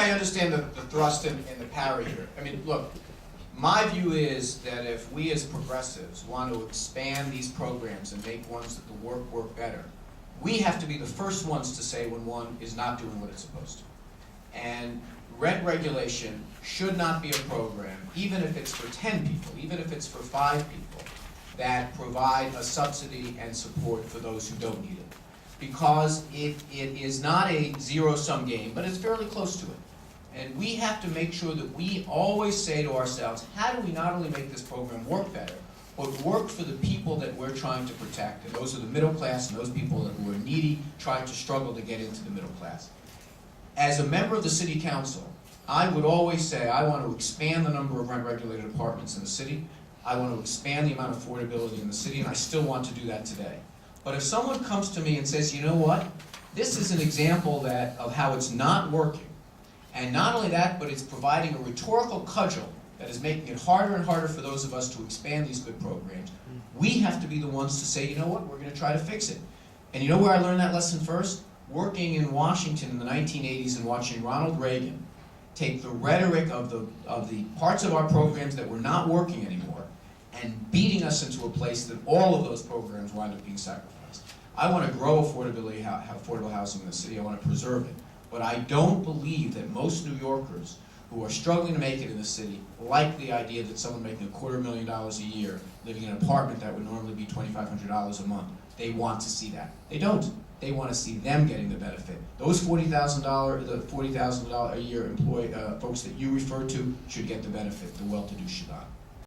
I understand the thrust and the parry here. I mean, look, my view is that if we as progressives want to expand these programs and make ones that the work better, we have to be the first ones to say when one is not doing what it's supposed to. And rent regulation should not be a program, even if it's for 10 people, even if it's for 5 people, that provide a subsidy and support for those who don't need it. Because it is not a zero-sum game, but it's fairly close to it. And we have to make sure that we always say to ourselves, how do we not only make this program work better, but work for the people that we're trying to protect? And those are the middle class and those people who are needy, trying to struggle to get into the middle class. As a member of the city council, I would always say I want to expand the number of rent-regulated apartments in the city. I want to expand the amount of affordability in the city, and I still want to do that today. But if someone comes to me and says, you know what, this is an example of how it's not working, and not only that, but it's providing a rhetorical cudgel that is making it harder and harder for those of us to expand these good programs, we have to be the ones to say, you know what, we're going to try to fix it. And you know where I learned that lesson first? Working in Washington in the 1980s and watching Ronald Reagan take the rhetoric of the parts of our programs that were not working anymore and beating us into a place that all of those programs wind up being sacrificed. I want to grow affordable housing in the city. I want to preserve it. But I don't believe that most New Yorkers who are struggling to make it in the city like the idea that someone making $250,000 a year living in an apartment that would normally be $2,500 a month, they want to see that. They don't. They want to see them getting the benefit. Those $40,000 a year folks that you refer to should get the benefit. The well-to-do should not.